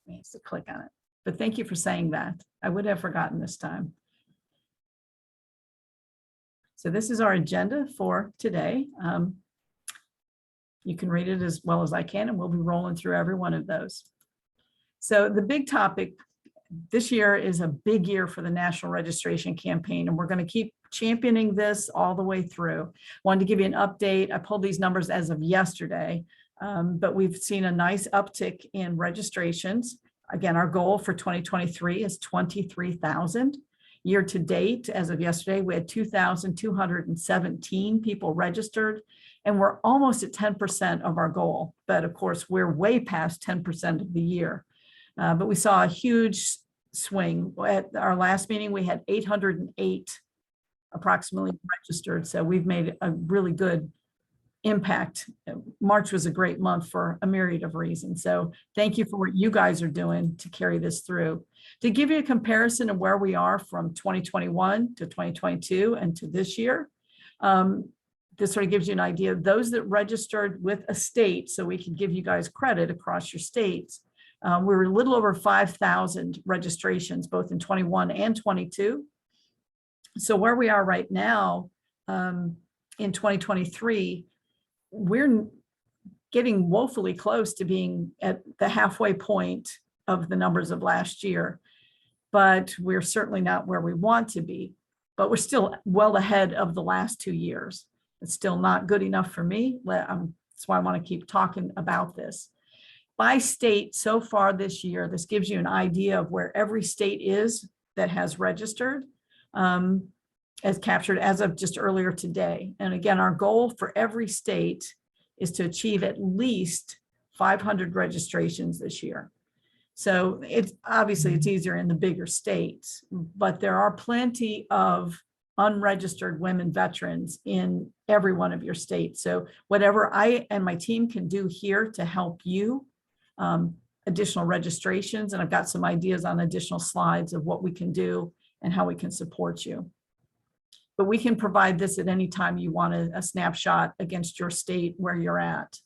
needs to click on it. But thank you for saying that. I would have forgotten this time. So this is our agenda for today. You can read it as well as I can, and we'll be rolling through every one of those. So the big topic this year is a big year for the National Registration Campaign, and we're going to keep championing this all the way through. Wanted to give you an update. I pulled these numbers as of yesterday, but we've seen a nice uptick in registrations. Again, our goal for 2023 is 23,000. Year to date, as of yesterday, we had 2,217 people registered, and we're almost at 10% of our goal. But of course, we're way past 10% of the year. But we saw a huge swing. At our last meeting, we had 808 approximately registered. So we've made a really good impact. March was a great month for a myriad of reasons. So thank you for what you guys are doing to carry this through. To give you a comparison of where we are from 2021 to 2022 and to this year, this sort of gives you an idea of those that registered with a state, so we can give you guys credit across your states. We were a little over 5,000 registrations, both in 21 and 22. So where we are right now in 2023, we're getting woefully close to being at the halfway point of the numbers of last year, but we're certainly not where we want to be, but we're still well ahead of the last 2 years. It's still not good enough for me. That's why I want to keep talking about this. By state so far this year, this gives you an idea of where every state is that has registered, as captured as of just earlier today. And again, our goal for every state is to achieve at least 500 registrations this year. So it's obviously it's easier in the bigger states, but there are plenty of unregistered women veterans in every one of your states. So whatever I and my team can do here to help you, additional registrations, and I've got some ideas on additional slides of what we can do and how we can support you. But we can provide this at any time you want a snapshot against your state where you're at.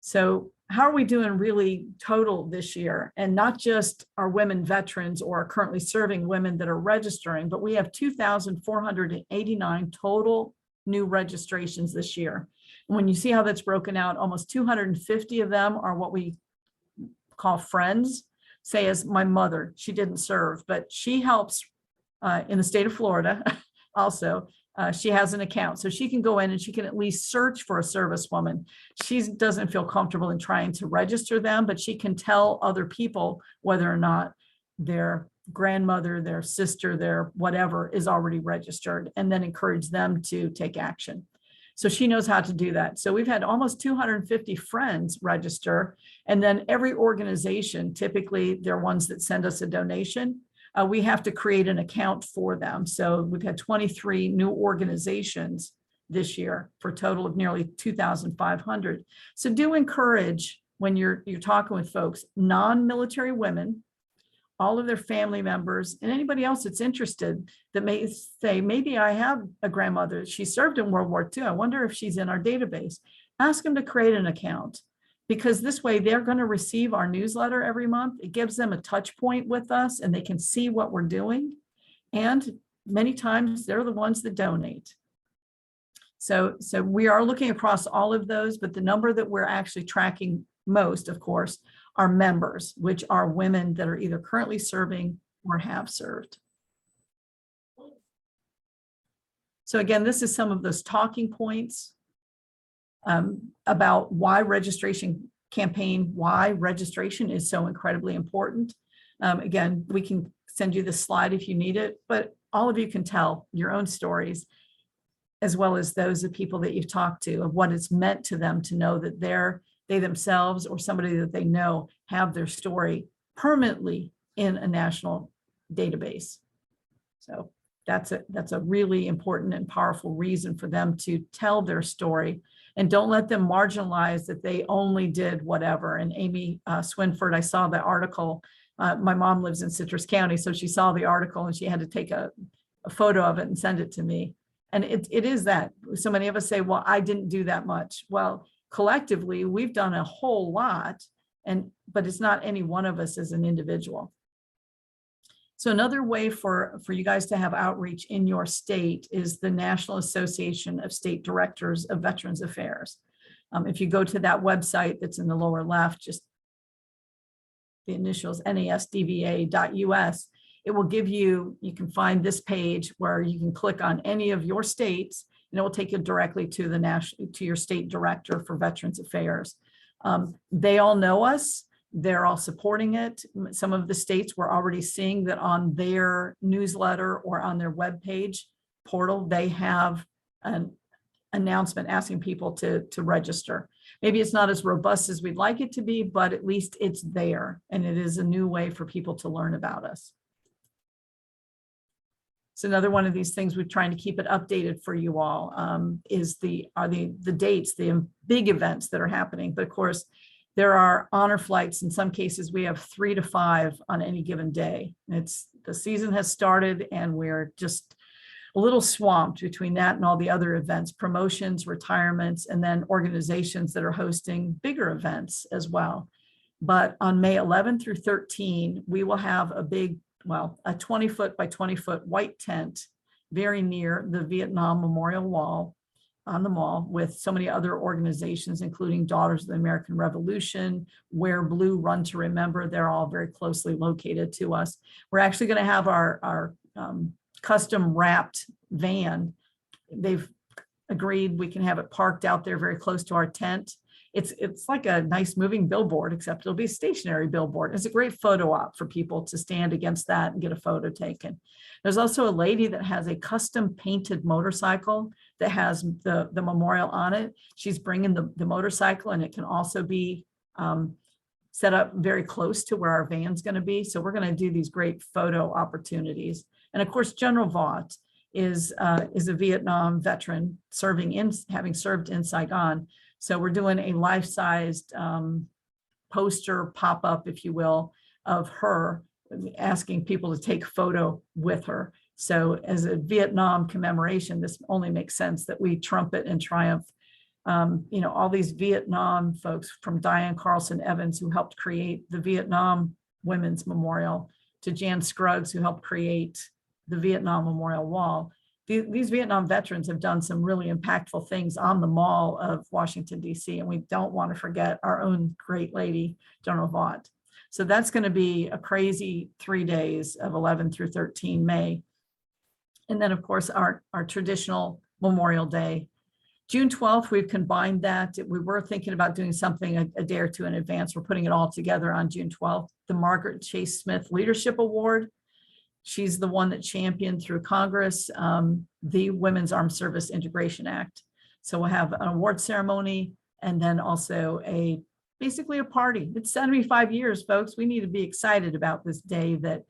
So how are we doing really total this year? And not just our women veterans or are currently serving women that are registering, but we have 2,489 total new registrations this year. And when you see how that's broken out, almost 250 of them are what we call friends. Say as my mother, she didn't serve, but she helps in the state of Florida also. She has an account, so she can go in and she can at least search for a servicewoman. She doesn't feel comfortable in trying to register them, but she can tell other people whether or not their grandmother, their sister, their whatever is already registered, and then encourage them to take action. So she knows how to do that. So we've had almost 250 friends register, and then every organization, typically they're ones that send us a donation. We have to create an account for them. So we've had 23 new organizations this year for a total of nearly 2,500. So do encourage when you're talking with folks, non-military women, all of their family members, and anybody else that's interested that may say, maybe I have a grandmother, she served in World War II. I wonder if she's in our database. Ask them to create an account, because this way they're going to receive our newsletter every month. It gives them a touch point with us and they can see what we're doing. And many times they're the ones that donate. So we are looking across all of those, but the number that we're actually tracking most, of course, are members, which are women that are either currently serving or have served. So again, this is some of those talking points about why registration is so incredibly important. Again, we can send you this slide if you need it, but all of you can tell your own stories, as well as those of people that you've talked to, of what it's meant to them to know that they themselves or somebody that they know have their story permanently in a national database. So that's a really important and powerful reason for them to tell their story, and don't let them marginalize that they only did whatever. And Amy Swinford, I saw the article. My mom lives in Citrus County, so she saw the article and she had to take a photo of it and send it to me. And it is that. So many of us say, well, I didn't do that much. Well, collectively, we've done a whole lot. but it's not any one of us as an individual. So another way for you guys to have outreach in your state is the National Association of State Directors of Veterans Affairs. If you go to that website that's in the lower left, just the initials nasdva.us, it will give you, you can find this page where you can click on any of your states, and it will take you directly to to your state director for Veterans Affairs. They all know us. They're all supporting it. Some of the states were already seeing that on their newsletter or on their webpage portal, they have an announcement asking people to register. Maybe it's not as robust as we'd like it to be, but at least it's there, and it is a new way for people to learn about us. So another one of these things we're trying to keep it updated for you all is the dates, the big events that are happening. But of course, there are honor flights. In some cases, we have 3 to 5 on any given day. The season has started, and we're just a little swamped between that and all the other events, promotions, retirements, and then organizations that are hosting bigger events as well. But on May 11 through 13, we will have a big, well, a 20-foot by 20-foot white tent very near the Vietnam Memorial Wall on the mall with so many other organizations, including Daughters of the American Revolution, Wear Blue, Run to Remember. They're all very closely located to us. We're actually going to have our custom wrapped van. They've agreed we can have it parked out there very close to our tent. It's like a nice moving billboard, except it'll be a stationary billboard. It's a great photo op for people to stand against that and get a photo taken. There's also a lady that has a custom painted motorcycle that has the memorial on it. She's bringing the motorcycle, and it can also be set up very close to where our van's going to be. So we're going to do these great photo opportunities. And of course, General Vaught is a Vietnam veteran having served in Saigon. So we're doing a life-sized poster pop-up, if you will, of her, asking people to take a photo with her. So as a Vietnam commemoration, this only makes sense that we trumpet and triumph. All these Vietnam folks, from Diane Carlson Evans, who helped create the Vietnam Women's Memorial, to Jan Scruggs, who helped create the Vietnam Memorial Wall. These Vietnam veterans have done some really impactful things on the Mall of Washington, D.C., and we don't want to forget our own great lady, General Vaught. So that's going to be a crazy 3 days of 11 through 13 May. And then, of course, our traditional Memorial Day. June 12th, we've combined that. We were thinking about doing something a day or two in advance. We're putting it all together on June 12th. The Margaret Chase Smith Leadership Award. She's the one that championed through Congress the Women's Armed Service Integration Act. So we'll have an award ceremony and then also basically a party. It's 75 years, folks. We need to be excited about this day, that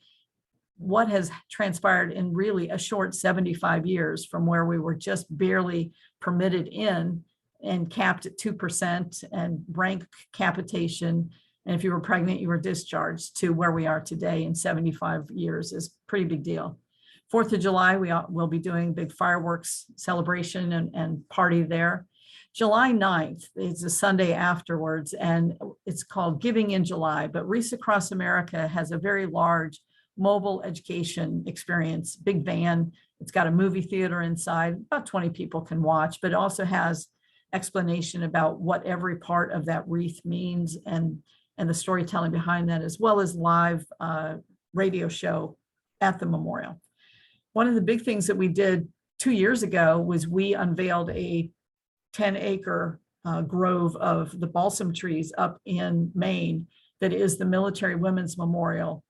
what has transpired in really a short 75 years from where we were just barely permitted in and capped at 2% and rank capitation. And if you were pregnant, you were discharged, to where we are today in 75 years is a pretty big deal. 4th of July, we'll be doing big fireworks celebration and party there. July 9th is a Sunday afterwards, and it's called Giving in July. But Reese Across America has a very large mobile education experience, big van. It's got a movie theater inside, about 20 people can watch, but it also has explanation about what every part of that wreath means and the storytelling behind that, as well as live radio show at the memorial. One of the big things that we did 2 years ago was we unveiled a 10-acre grove of the balsam trees up in Maine that is the Military Women's Memorial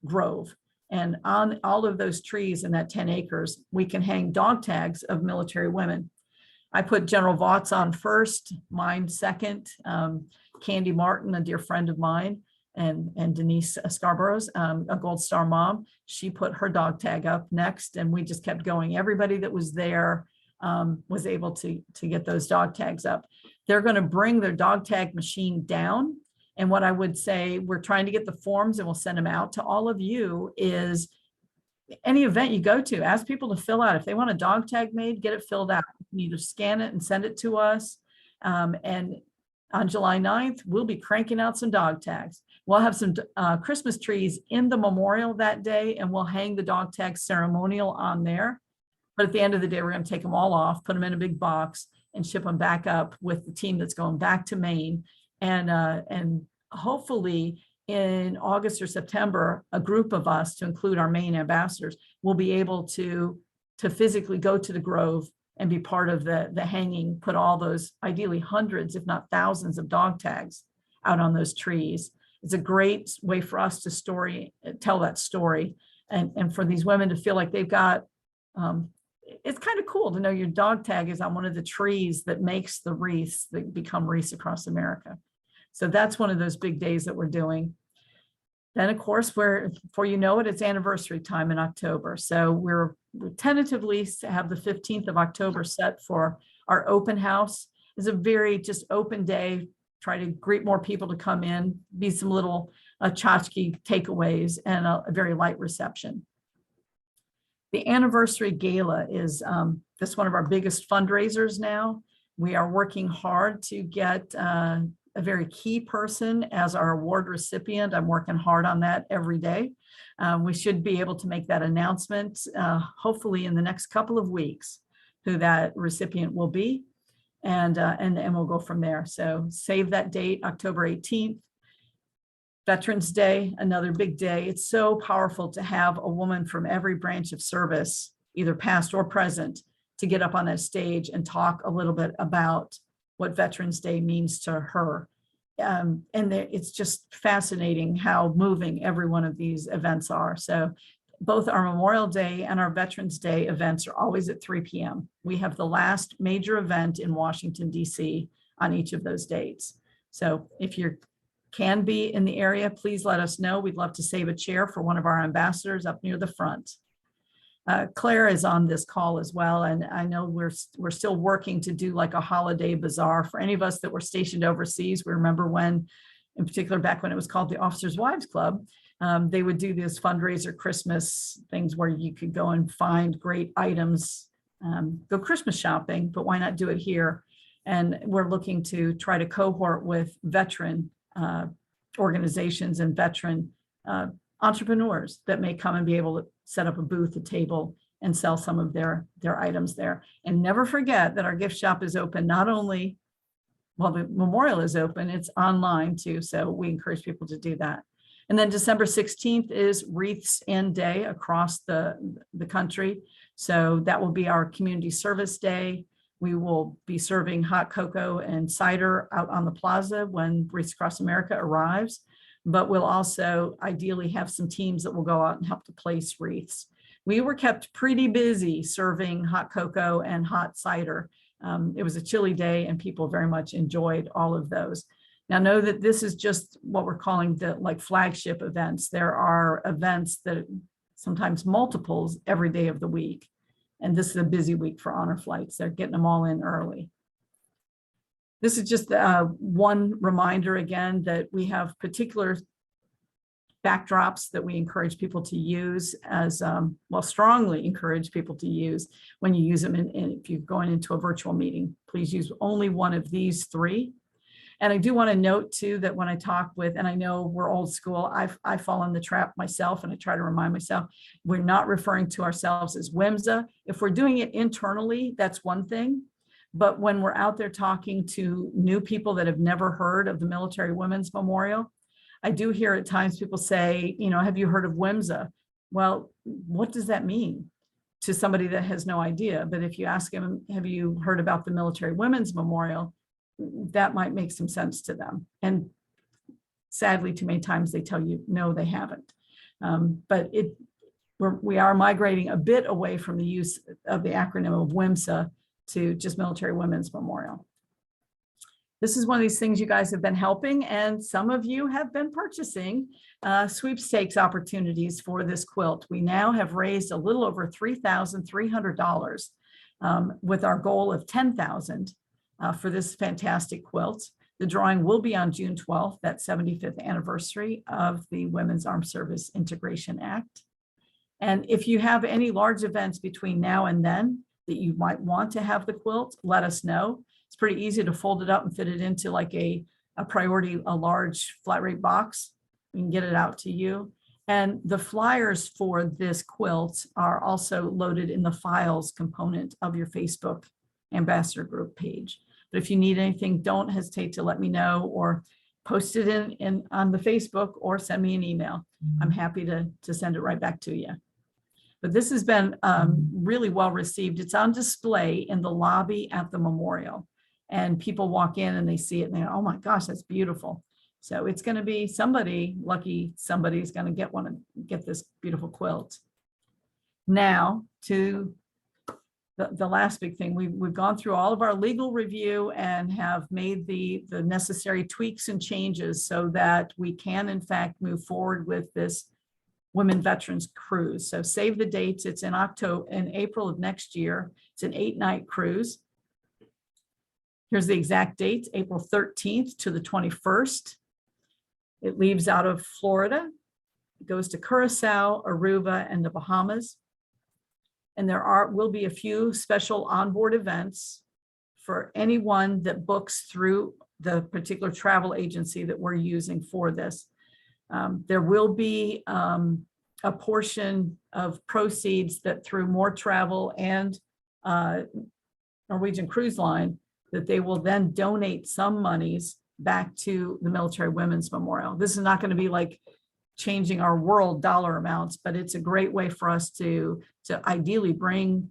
Grove. And on all of those trees in that 10 acres, we can hang dog tags of military women. I put General Vaught's on first, mine second. Candy Martin, a dear friend of mine, and Denise Scarborough's, a Gold Star mom, she put her dog tag up next, and we just kept going. Everybody that was there was able to get those dog tags up. They're going to bring their dog tag machine down. And what I would say, we're trying to get the forms and we'll send them out to all of you, is any event you go to, ask people to fill out. If they want a dog tag made, get it filled out. You can either scan it and send it to us. And on July 9th, we'll be cranking out some dog tags. We'll have some Christmas trees in the memorial that day, and we'll hang the dog tag ceremonial on there. But at the end of the day, we're going to take them all off, put them in a big box, and ship them back up with the team that's going back to Maine. And hopefully in August or September, a group of us, to include our Maine ambassadors, will be able to physically go to the Grove and be part of the hanging, put all those ideally hundreds, if not thousands of dog tags out on those trees. It's a great way for us to tell that story, and for these women to feel like they've got, it's kind of cool to know your dog tag is on one of the trees that makes the wreaths that become wreaths across America. So that's one of those big days that we're doing. Then, of course, before you know it, it's anniversary time in October. So we're tentatively have the 15th of October set for our open house. It's a very just open day. Try to greet more people to come in, be some little tchotchke takeaways, and a very light reception. The anniversary gala is this one of our biggest fundraisers now. We are working hard to get a very key person as our award recipient. I'm working hard on that every day. We should be able to make that announcement hopefully in the next couple of weeks, who that recipient will be, and we'll go from there. So save that date, October 18th. Veterans Day, another big day. It's so powerful to have a woman from every branch of service, either past or present, to get up on that stage and talk a little bit about what Veterans Day means to her. It's just fascinating how moving every one of these events are. So both our Memorial Day and our Veterans Day events are always at 3 p.m. We have the last major event in Washington, D.C. on each of those dates. So if you can be in the area, please let us know. We'd love to save a chair for one of our ambassadors up near the front. Claire is on this call as well, and I know we're still working to do like a holiday bazaar for any of us that were stationed overseas. We remember when, in particular, back when it was called the Officers' Wives Club, they would do this fundraiser Christmas things where you could go and find great items, go Christmas shopping, but why not do it here? And we're looking to try to cohort with veteran organizations and veteran entrepreneurs that may come and be able to set up a booth, a table, and sell some of their items there. And never forget that our gift shop is open not only while the memorial is open, it's online too. So we encourage people to do that. And then December 16th is Wreaths In Day across the country. So that will be our community service day. We will be serving hot cocoa and cider out on the plaza when Wreaths Across America arrives. But we'll also ideally have some teams that will go out and help to place wreaths. We were kept pretty busy serving hot cocoa and hot cider. It was a chilly day and people very much enjoyed all of those. Now know that this is just what we're calling the flagship events. There are events that sometimes multiples every day of the week. And this is a busy week for honor flights. They're getting them all in early. This is just one reminder again that we have particular backdrops that we encourage people to use as, strongly encourage people to use when you use them if you're going into a virtual meeting. Please use only one of these three. And I do want to note too that when I talk with, and I know we're old school, I fall in the trap myself, and I try to remind myself, we're not referring to ourselves as WMSA. If we're doing it internally, that's one thing. But when we're out there talking to new people that have never heard of the Military Women's Memorial, I do hear at times people say, have you heard of WMSA? Well, what does that mean to somebody that has no idea? But if you ask them, have you heard about the Military Women's Memorial? That might make some sense to them. And sadly, too many times they tell you, no, they haven't. But we are migrating a bit away from the use of the acronym of WMSA to just Military Women's Memorial. This is one of these things you guys have been helping, and some of you have been purchasing sweepstakes opportunities for this quilt. We now have raised a little over $3,300 with our goal of $10,000 for this fantastic quilt. The drawing will be on June 12th, that 75th anniversary of the Women's Armed Service Integration Act. And if you have any large events between now and then that you might want to have the quilt, let us know It's pretty easy to fold it up and fit it into like a priority, a large flat rate box. We can get it out to you. And the flyers for this quilt are also loaded in the files component of your Facebook ambassador group page. But if you need anything, don't hesitate to let me know, or post it in on the Facebook, or send me an email. I'm happy to send it right back to you. But this has been really well received. It's on display in the lobby at the memorial, and people walk in and they see it and they're, oh my gosh, that's beautiful. So it's going to be somebody lucky, somebody's going to get this beautiful quilt. Now to the last big thing. We've gone through all of our legal review and have made the necessary tweaks and changes so that we can in fact move forward with this Women Veterans Cruise. So save the dates. It's in April of next year. It's an 8-night cruise. Here's the exact dates: April 13th to the 21st. It leaves out of Florida. It goes to Curacao, Aruba, and the Bahamas. And there will be a few special onboard events for anyone that books through the particular travel agency that we're using for this. There will be a portion of proceeds that through More Travel and Norwegian Cruise Line, that they will then donate some monies back to the Military Women's Memorial. This is not going to be like changing our world dollar amounts, but it's a great way for us to ideally bring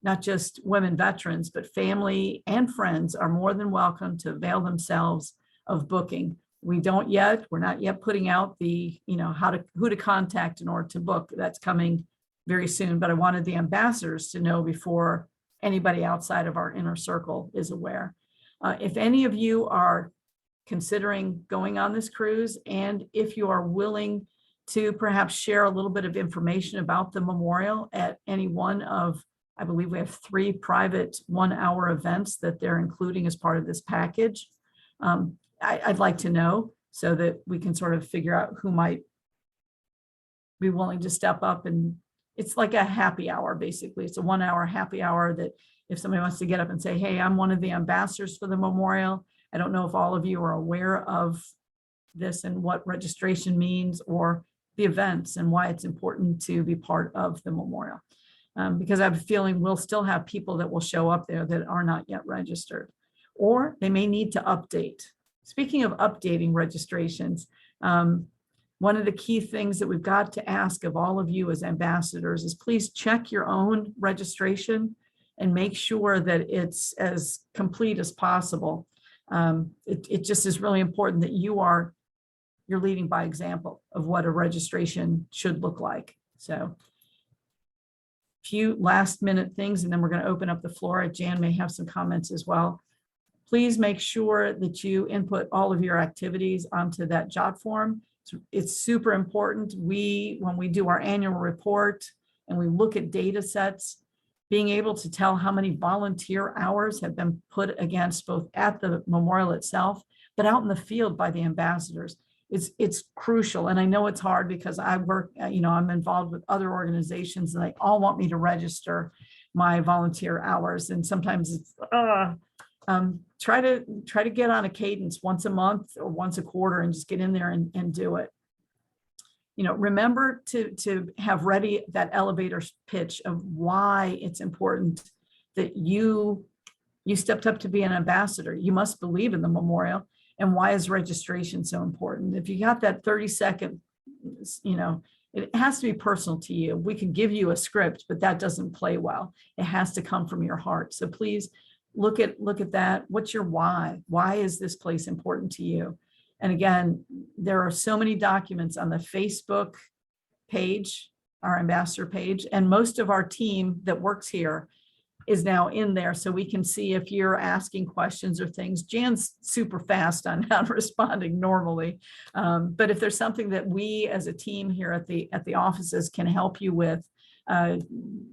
not just women veterans, but family and friends are more than welcome to avail themselves of booking. We're not yet putting out the, who to contact in order to book. That's coming very soon, but I wanted the ambassadors to know before anybody outside of our inner circle is aware. If any of you are considering going on this cruise, and if you are willing to perhaps share a little bit of information about the memorial at any one of, I believe we have 3 private 1-hour events that they're including as part of this package. I'd like to know so that we can sort of figure out who might be willing to step up. And it's like a happy hour, basically. It's a 1-hour happy hour that if somebody wants to get up and say, hey, I'm one of the ambassadors for the memorial. I don't know if all of you are aware of this and what registration means, or the events and why it's important to be part of the memorial. Because I have a feeling we'll still have people that will show up there that are not yet registered, or they may need to update. Speaking of updating registrations, one of the key things that we've got to ask of all of you as ambassadors is please check your own registration and make sure that it's as complete as possible. It just is really important that you're leading by example of what a registration should look like. So a few last minute things, and then we're going to open up the floor. Jan may have some comments as well. Please make sure that you input all of your activities onto that jot form. It's super important. When we do our annual report and we look at data sets, being able to tell how many volunteer hours have been put against both at the memorial itself, but out in the field by the ambassadors, it's crucial. And I know it's hard because I work, I'm involved with other organizations and they all want me to register my volunteer hours. And sometimes it's, try to get on a cadence once a month or once a quarter and just get in there and do it. Remember to have ready that elevator pitch of why it's important that you stepped up to be an ambassador. You must believe in the memorial, and why is registration so important? If you got that 30-second, it has to be personal to you. We can give you a script, but that doesn't play well. It has to come from your heart. So please look at that. What's your why? Why is this place important to you? And again, there are so many documents on the Facebook page, our ambassador page, and most of our team that works here is now in there, so we can see if you're asking questions or things. Jan's super fast on not responding normally, but if there's something that we as a team here at the offices can help you with,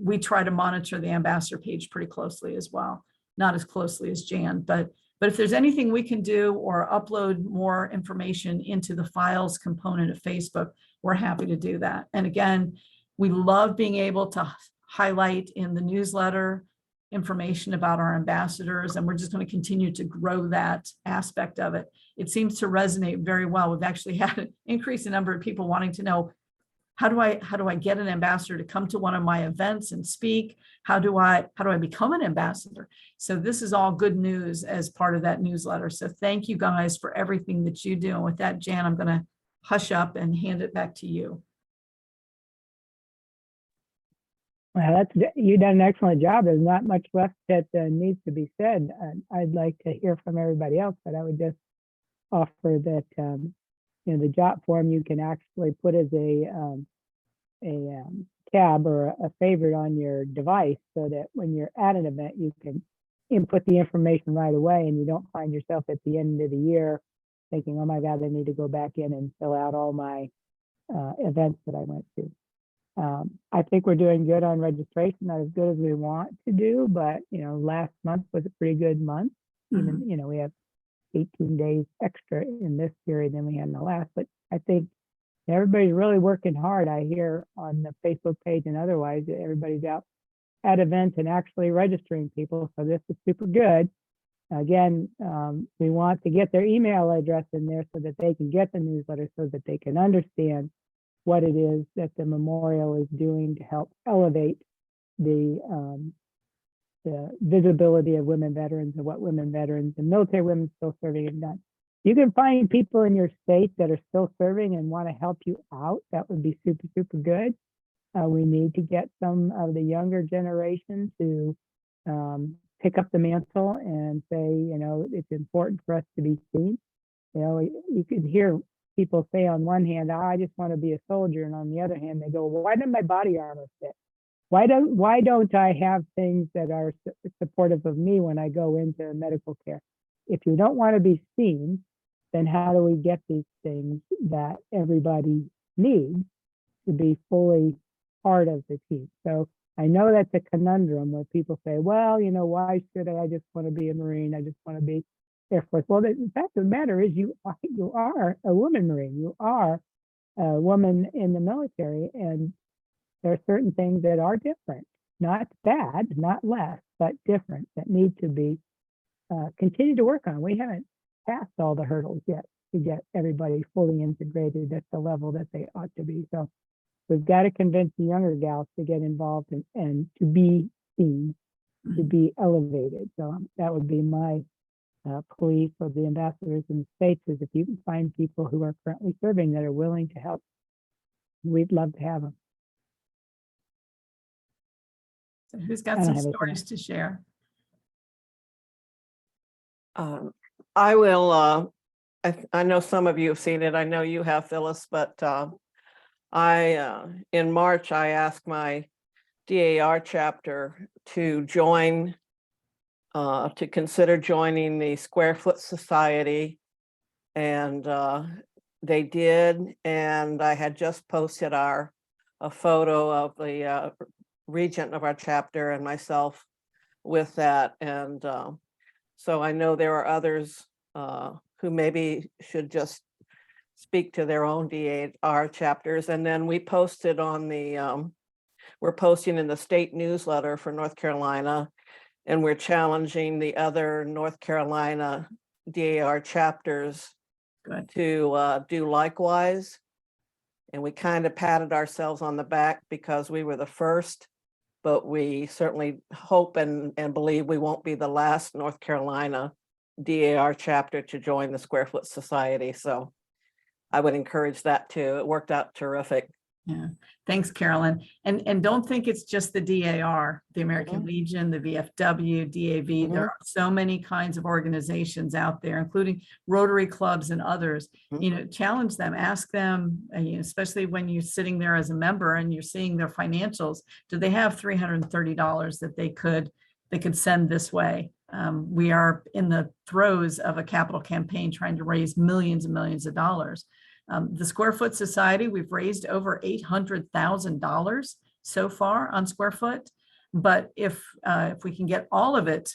we try to monitor the ambassador page pretty closely as well. Not as closely as Jan, but if there's anything we can do or upload more information into the files component of Facebook, we're happy to do that. And again, we love being able to highlight in the newsletter information about our ambassadors, and we're just going to continue to grow that aspect of it. It seems to resonate very well. We've actually had an increase in number of people wanting to know, how do I get an ambassador to come to one of my events and speak? How do I become an ambassador? So this is all good news as part of that newsletter. So thank you guys for everything that you do. And with that, Jan, I'm going to hush up and hand it back to you. Well, you've done an excellent job. There's not much left that needs to be said. I'd like to hear from everybody else, but I would just offer that the jot form you can actually put as a tab or a favorite on your device, so that when you're at an event, you can input the information right away, and you don't find yourself at the end of the year thinking, oh my God, I need to go back in and fill out all my events that I went to. I think we're doing good on registration, not as good as we want to do, but last month was a pretty good month. Even we have 18 days extra in this period than we had in the last, but I think everybody's really working hard. I hear on the Facebook page and otherwise that everybody's out at events and actually registering people, so this is super good. Again, we want to get their email address in there so that they can get the newsletter, so that they can understand what it is that the memorial is doing to help elevate the visibility of women veterans and what women veterans and military women still serving have done. You can find people in your state that are still serving and want to help you out. That would be super, super good. We need to get some of the younger generation to pick up the mantle and say, it's important for us to be seen. You can hear people say on one hand, I just want to be a soldier, and on the other hand, they go, well, why doesn't my body armor fit? Why don't I have things that are supportive of me when I go into medical care? If you don't want to be seen, then how do we get these things that everybody needs to be fully part of the team? So I know that's a conundrum where people say, well, why should I just want to be a Marine? I just want to be Air Force. Well, the fact of the matter is you are a woman Marine. You are a woman in the military, and there are certain things that are different, not bad, not less, but different, that need to be continued to work on. We haven't passed all the hurdles yet to get everybody fully integrated at the level that they ought to be. So we've got to convince the younger gals to get involved and to be seen, to be elevated. So that would be my plea for the ambassadors in the States, is if you can find people who are currently serving that are willing to help, we'd love to have them. So who's got some stories to share? I will. I know some of you have seen it. I know you have, Phyllis, but in March, I asked my DAR chapter to join, to consider joining the Square Foot Society, and they did. And I had just posted a photo of the regent of our chapter and myself with that, and so I know there are others who maybe should just speak to their own DAR chapters. And then we posted on we're posting in the state newsletter for North Carolina, and we're challenging the other North Carolina DAR chapters to do likewise. And we kind of patted ourselves on the back because we were the first, but we certainly hope and believe we won't be the last North Carolina DAR chapter to join the Square Foot Society. So I would encourage that too. It worked out terrific. Yeah, thanks, Carolyn. And don't think it's just the DAR, the American Legion, the VFW, DAV. There are so many kinds of organizations out there, including Rotary clubs and others. Challenge them, ask them, especially when you're sitting there as a member and you're seeing their financials. Do they have $330 that they could send this way? We are in the throes of a capital campaign trying to raise millions and millions of dollars. The Square Foot Society, we've raised over $800,000 so far on Square Foot, but if we can get all of it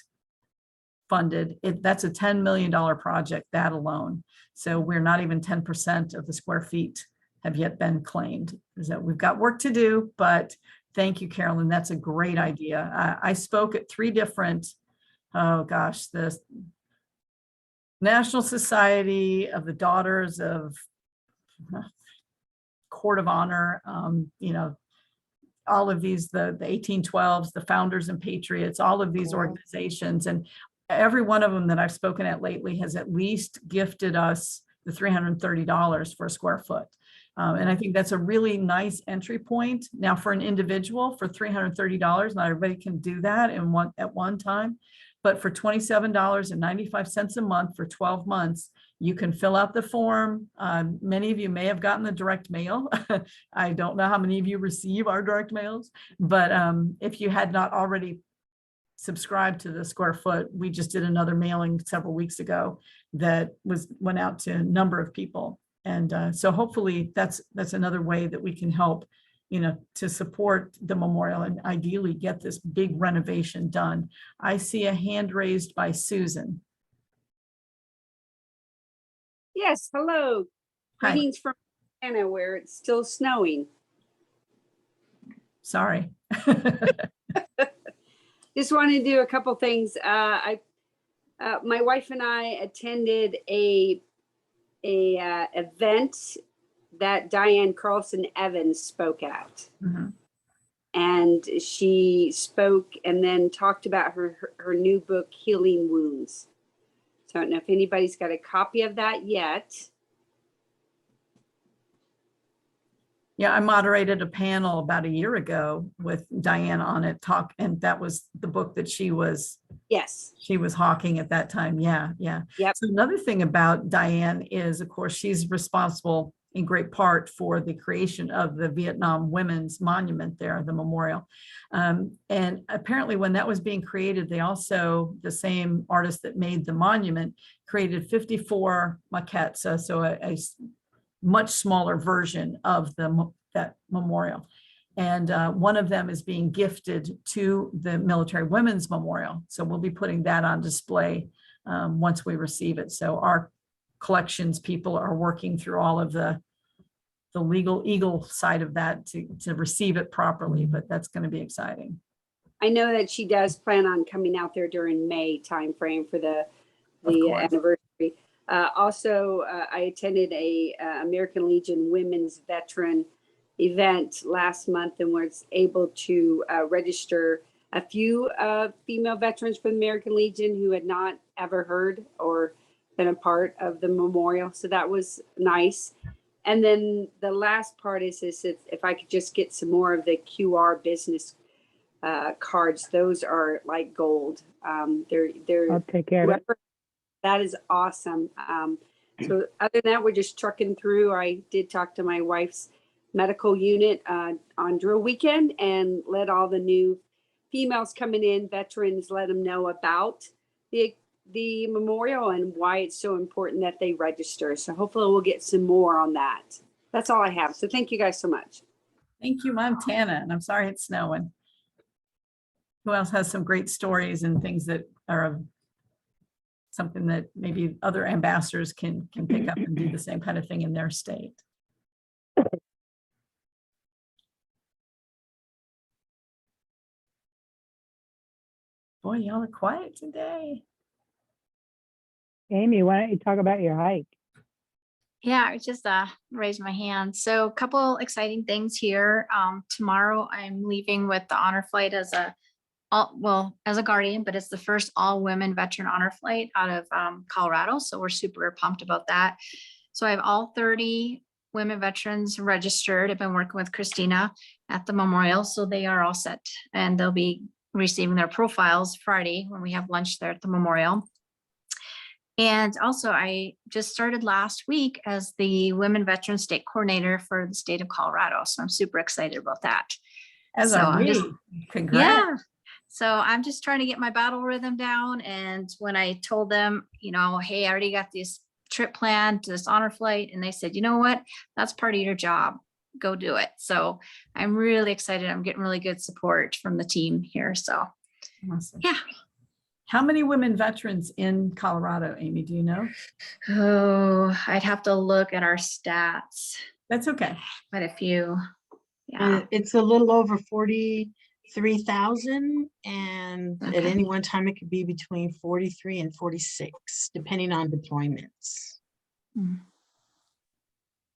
funded, that's a $10 million project, that alone. So we're not even 10% of the square feet have yet been claimed. So we've got work to do, but Thank you, Carolyn. That's a great idea. I spoke at 3 different, oh gosh, the National Society of the Daughters of Court of Honor, you know, all of these, the 1812s, the Founders and Patriots, all of these organizations. And every one of them that I've spoken at lately has at least gifted us the $330 for a square foot. And I think that's a really nice entry point. Now, for an individual, for $330, not everybody can do that at one time. But for $27.95 a month for 12 months, you can fill out the form. Many of you may have gotten the direct mail. I don't know how many of you receive our direct mails, but if you had not already subscribed to the square foot, we just did another mailing several weeks ago that went out to a number of people. And so hopefully that's another way that we can help, you know, to support the memorial and ideally get this big renovation done. I see a hand raised by Susan. Yes, hello. Hi. Greetings from Montana, where it's still snowing. Sorry. Just wanted to do a couple things. My wife and I attended a event that Diane Carlson Evans spoke at. Mhm. And she spoke and then talked about her new book, Healing Wounds. So I don't know if anybody's got a copy of that yet. Yeah, I moderated a panel about a year ago with Diane on it, and that was the book that she was Yes. hawking at that time. Yeah, yeah. Yep. So another thing about Diane is, of course, she's responsible in great part for the creation of the Vietnam Women's Monument there, the memorial. And apparently when that was being created, they also, the same artist that made the monument, created 54 maquettes, so a much smaller version of that memorial. And one of them is being gifted to the Military Women's Memorial. So we'll be putting that on display once we receive it. So our collections people are working through all of the legal side of that to receive it properly, but that's going to be exciting. I know that she does plan on coming out there during May timeframe for the course. anniversary. Also, I attended a American Legion Women's Veteran event last month and was able to register a few female veterans from the American Legion who had not ever heard or been a part of the memorial. So that was nice. And then the last part is if I could just get some more of the QR business cards, those are like gold. They're I'll take care of it. That is awesome. So other than that, we're just trucking through. I did talk to my wife's medical unit on drill weekend and let all the new females coming in, veterans, let them know about the memorial and why it's so important that they register. So hopefully we'll get some more on that. That's all I have. So thank you guys so much. Thank you, Montana. And I'm sorry it's snowing. Who else has some great stories and things that are something that maybe other ambassadors can pick up and do the same kind of thing in their state? Boy, y'all are quiet today. Amy, why don't you talk about your hike? Yeah, I just raised my hand. So a couple exciting things here. Tomorrow I'm leaving with the honor flight as a guardian, but it's the first all women veteran honor flight out of Colorado. So we're super pumped about that. So I have all 30 women veterans registered. I've been working with Christina at the memorial. So they are all set and they'll be receiving their profiles Friday when we have lunch there at the memorial. And also I just started last week as the Women Veteran State Coordinator for the state of Colorado. So I'm super excited about that. As So are I'm we. just- Congrats. Yeah. So I'm just trying to get my battle rhythm down. And when I told them, you know, hey, I already got this trip planned to this honor flight. And they said, you know what, that's part of your job. Go do it. So I'm really excited. I'm getting really good support from the team here. So Awesome. yeah. How many women veterans in Colorado, Amy, do you know? Oh, I'd have to look at our stats. That's okay. Quite a few. Yeah. It's a little over 43,000, and at Okay. any one time it could be between 43 and 46, depending on deployments. Mm.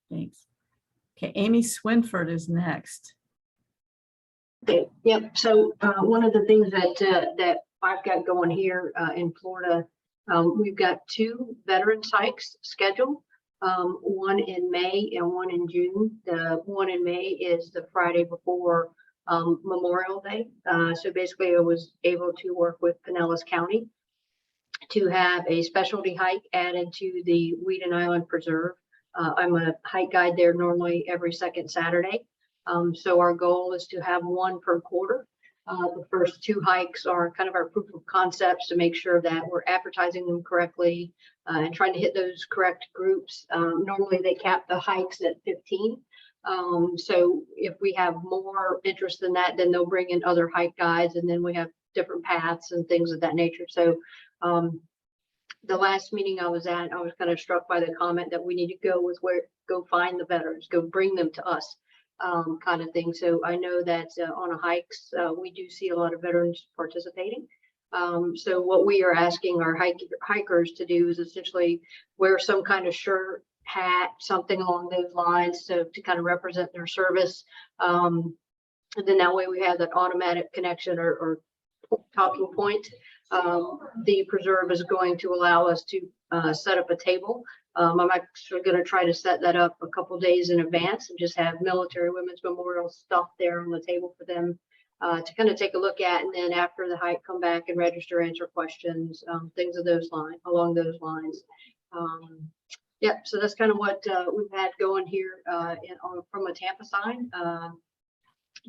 Thanks. Okay, Amy Swinford is next. Okay, yep. So one of the things that I've got going here in Florida, we've got 2 veterans hikes scheduled. One in May and one in June. The one in May is the Friday before Memorial Day. So basically, I was able to work with Pinellas County to have a specialty hike added to the Weeden Island Preserve. I'm a hike guide there normally every second Saturday. So our goal is to have one per quarter. The first 2 hikes are kind of our proof of concepts to make sure that we're advertising them correctly and trying to hit those correct groups. Normally they cap the hikes at 15. So if we have more interest than that, then they'll bring in other hike guides, and then we have different paths and things of that nature. So the last meeting I was at, I was kind of struck by the comment that we need to go find the veterans, go bring them to us. Kind of thing. So I know that on hikes, we do see a lot of veterans participating. So what we are asking our hikers to do is essentially wear some kind of shirt, hat, something along those lines to kind of represent their service. And then that way we have that automatic connection or talking point. The preserve is going to allow us to set up a table. I'm actually going to try to set that up a couple days in advance and just have Military Women's Memorial stuff there on the table for them to kind of take a look at, and then after the hike, come back and register, answer questions, things of along those lines. Yeah, so that's kind of what we've had going here from a Tampa side.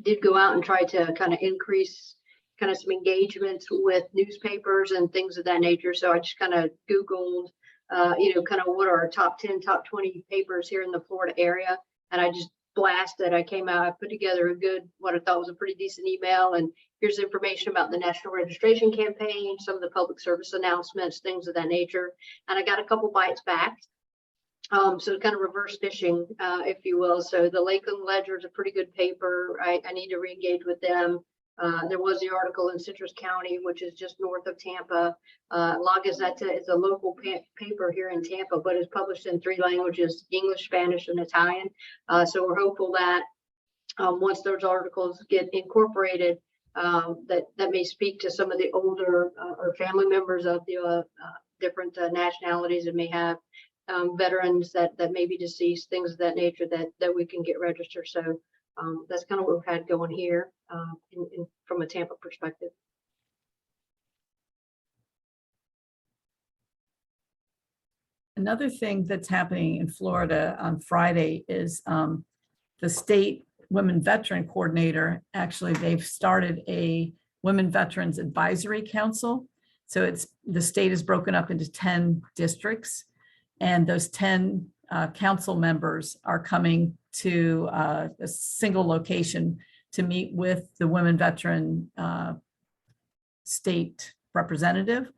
Did go out and try to kind of increase kind of some engagements with newspapers and things of that nature. So I just kind of Googled, kind of what are our top 10, top 20 papers here in the Florida area. And I just blasted, I came out, I put together what I thought was a pretty decent email. And here's information about the National Registration Campaign, some of the public service announcements, things of that nature. And I got a couple bites back. So kind of reverse phishing, if you will. So the Lakeland Ledger is a pretty good paper. I need to re-engage with them. There was the article in Citrus County, which is just north of Tampa. La Gazzetta is a local paper here in Tampa, but is published in 3 languages, English, Spanish, and Italian. So we're hopeful that once those articles get incorporated, that may speak to some of the older or family members of the different nationalities that may have veterans that may be deceased, things of that nature that we can get registered. So that's kind of what we've had going here from a Tampa perspective. Another thing that's happening in Florida on Friday is the state women veteran coordinator. Actually, they've started a women veterans advisory council. So the state is broken up into 10 districts, and those 10 council members are coming to a single location to meet with the women veteran state representative.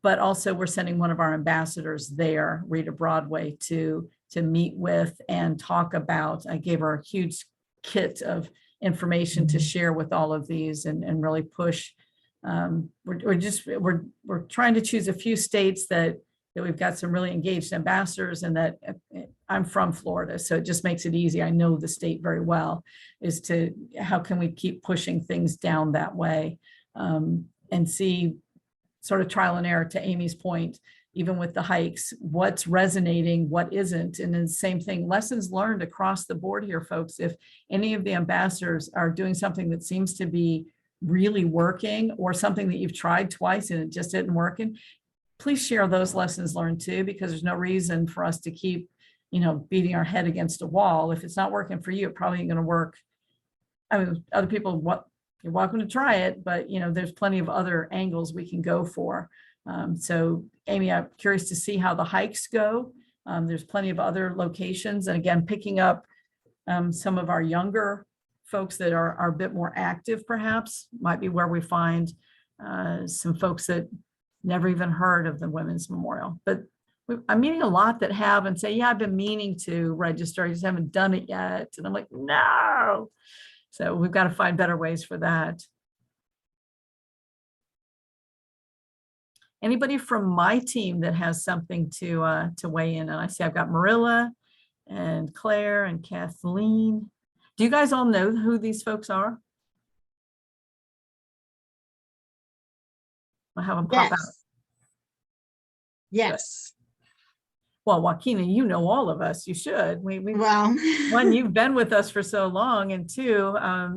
But also we're sending one of our ambassadors there, Rita Broadway, to meet with and talk about. I gave her a huge kit of information to share with all of these and really push. We're trying to choose a few states that we've got some really engaged ambassadors, and that I'm from Florida, so it just makes it easy. I know the state very well, is to how can we keep pushing things down that way, and see sort of trial and error, to Amy's point, even with the hikes, what's resonating, what isn't. And then the same thing, lessons learned across the board here, folks. If any of the ambassadors are doing something that seems to be really working, or something that you've tried twice and it just isn't working, please share those lessons learned too, because there's no reason for us to keep, beating our head against a wall. If it's not working for you, it probably ain't going to work. I mean, other people, you're welcome to try it, but there's plenty of other angles we can go for. So Amy, I'm curious to see how the hikes go. There's plenty of other locations, and again, picking up some of our younger folks that are a bit more active, perhaps, might be where we find some folks that never even heard of the Women's Memorial. But I'm meeting a lot that have and say, yeah, I've been meaning to register, I just haven't done it yet. And I'm like, no. So we've got to find better ways for that. Anybody from my team that has something to weigh in? And I see I've got Marilla and Claire and Kathleen. Do you guys all know who these folks are? I'll have them pop out. Yes. Well, Joaquina, you know all of us. You should. Well, One, you've been with us for so long, and two,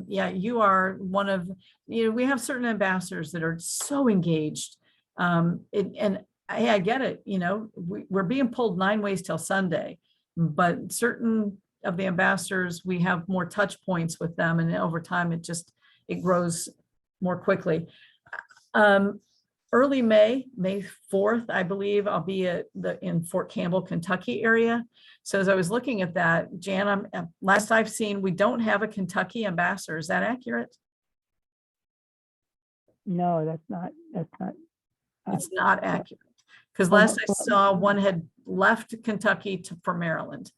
yeah, you are one of, we have certain ambassadors that are so engaged. And I get it, we're being pulled 9 ways till Sunday, but certain of the ambassadors, we have more touch points with them, and over time, it grows more quickly. Early May 4th, I believe, I'll be in Fort Campbell, Kentucky area. So as I was looking at that, Jan, last I've seen, we don't have a Kentucky ambassador. Is that accurate? No, that's not. It's not accurate. Because last I saw, one had left Kentucky for Maryland.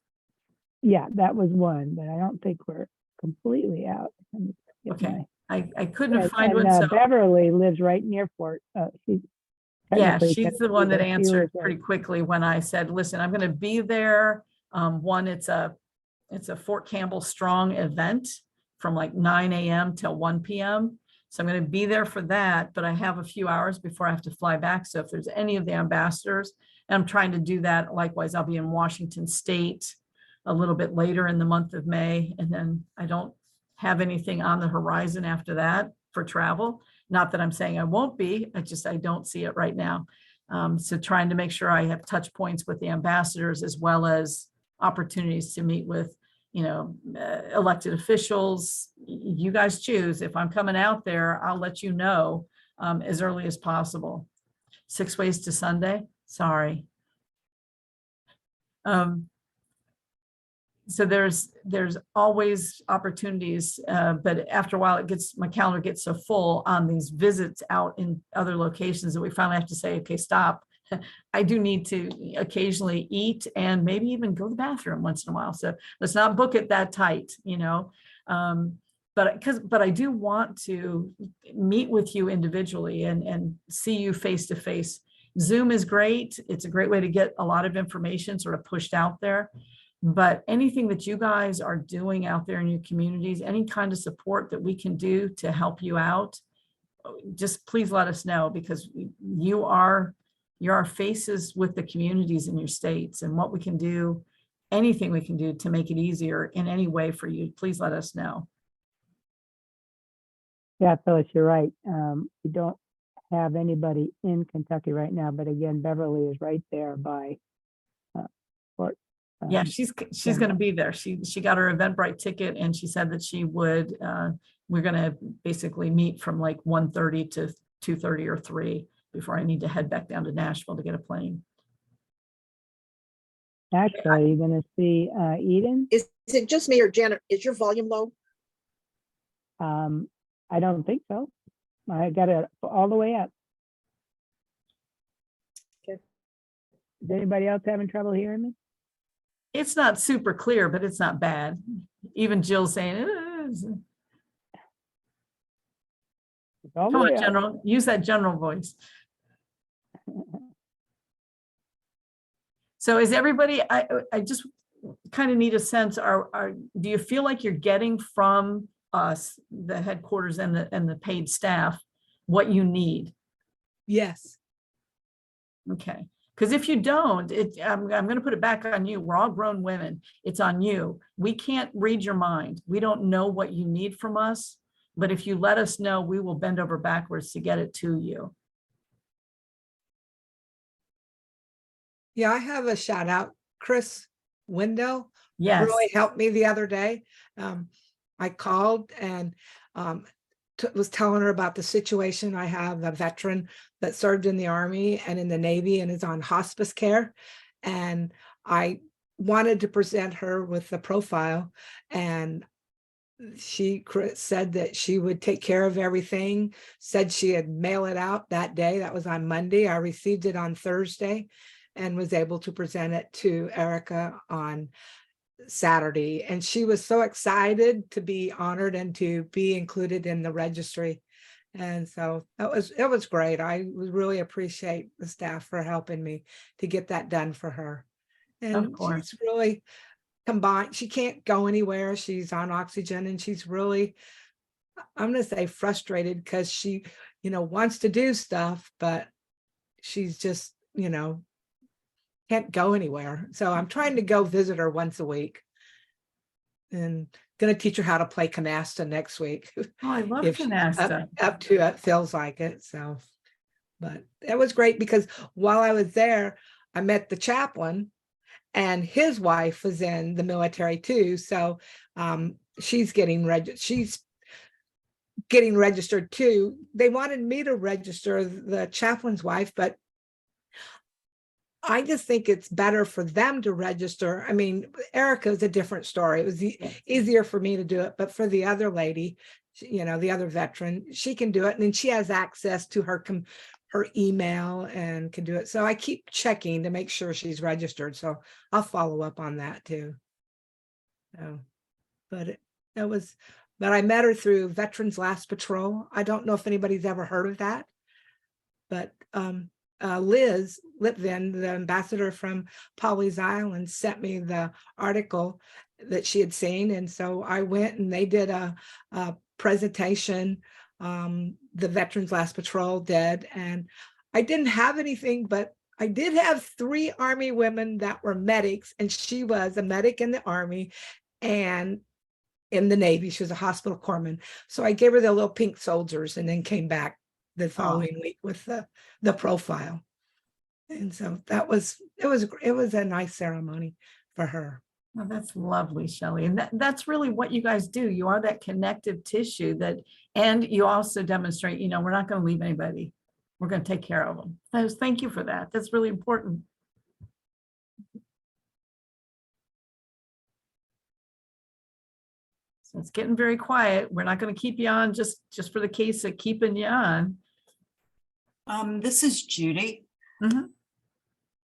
Yeah, that was one, but I don't think we're completely out. Okay. I couldn't find one. So Beverly lives right near Fort. yeah, she's the one that answered pretty quickly when I said, listen, I'm going to be there. One, it's a Fort Campbell Strong event from like 9 a.m. till 1 p.m. So I'm going to be there for that, but I have a few hours before I have to fly back. So if there's any of the ambassadors, and I'm trying to do that, likewise, I'll be in Washington State a little bit later in the month of May. And then I don't have anything on the horizon after that for travel. Not that I'm saying I won't be, I don't see it right now. So trying to make sure I have touch points with the ambassadors, as well as opportunities to meet with, elected officials. You guys choose. If I'm coming out there, I'll let you know as early as possible. 6 ways to Sunday, sorry. So there's always opportunities, but after a while my calendar gets so full on these visits out in other locations that we finally have to say, okay, stop. I do need to occasionally eat and maybe even go to the bathroom once in a while. So let's not book it that tight, but I do want to meet with you individually and see you face to face. Zoom is great. It's a great way to get a lot of information sort of pushed out there. But anything that you guys are doing out there in your communities, any kind of support that we can do to help you out, just please let us know, because you're our faces with the communities in your states, and what we can do, anything we can do to make it easier in any way for you, please let us know. Yeah, Phyllis, you're right. We don't have anybody in Kentucky right now, but again, Beverly is right there by Fort. Yeah, she's going to be there. She got her Eventbrite ticket, and she said that she would. We're going to basically meet from like 1:30 to 2:30 or 3 before I need to head back down to Nashville to get a plane. Actually, you're going to see Eden. Is it just me or Janet? Is your volume low? I don't think so. I got it all the way up. Okay. Is anybody else having trouble hearing me? It's not super clear, but it's not bad. Even Jill's saying it is. Come on, General. Use that general voice. So is everybody, I just kind of need a sense, do you feel like you're getting from us, the headquarters and the paid staff, what you need? Yes. Okay. Because if you don't, I'm going to put it back on you. We're all grown women. It's on you. We can't read your mind. We don't know what you need from us. But if you let us know, we will bend over backwards to get it to you. Yeah, I have a shout out. Chris Wendell Yes. really helped me the other day. I called and was telling her about the situation. I have a veteran that served in the Army and in the Navy and is on hospice care. And I wanted to present her with the profile, and she said that she would take care of everything, said she'd mail it out that day. That was on Monday. I received it on Thursday. and was able to present it to Erica on Saturday. And she was so excited to be honored and to be included in the registry. And so it was great. I really appreciate the staff for helping me to get that done for her. And course. she's really combined. She can't go anywhere. She's on oxygen, and she's really, I'm going to say, frustrated because she, wants to do stuff, but she's just, can't go anywhere. So I'm trying to go visit her once a week, and going to teach her how to play canasta next week. Oh, I love if she's canasta. up to it, feels like it. So, but it was great because while I was there, I met the chaplain, and his wife was in the military too. So she's getting registered too. They wanted me to register the chaplain's wife, but I just think it's better for them to register. I mean, Erica's a different story. It was easier for me to do it, but for the other lady, the other veteran, she can do it. And then she has access to her email and can do it. So I keep checking to make sure she's registered. So I'll follow up on that too. So, but I met her through Veterans Last Patrol. I don't know if anybody's ever heard of that, but Liz Lipvin, the ambassador from Pawleys Island, sent me the article that she had seen. And so I went, and they did a presentation. The Veterans Last Patrol did, and I didn't have anything, but I did have 3 Army women that were medics, and she was a medic in the Army and in the Navy. She was a hospital corpsman. So I gave her the little pink soldiers, and then came back the following week with the profile. And so it was a nice ceremony for her. Oh, that's lovely, Shelley. And that's really what you guys do. You are that connective tissue and you also demonstrate, we're not going to leave anybody. We're going to take care of them. Thank you for that. That's really important. So it's getting very quiet. We're not going to keep you on just for the case of keeping you on. This is Judy. Mhm.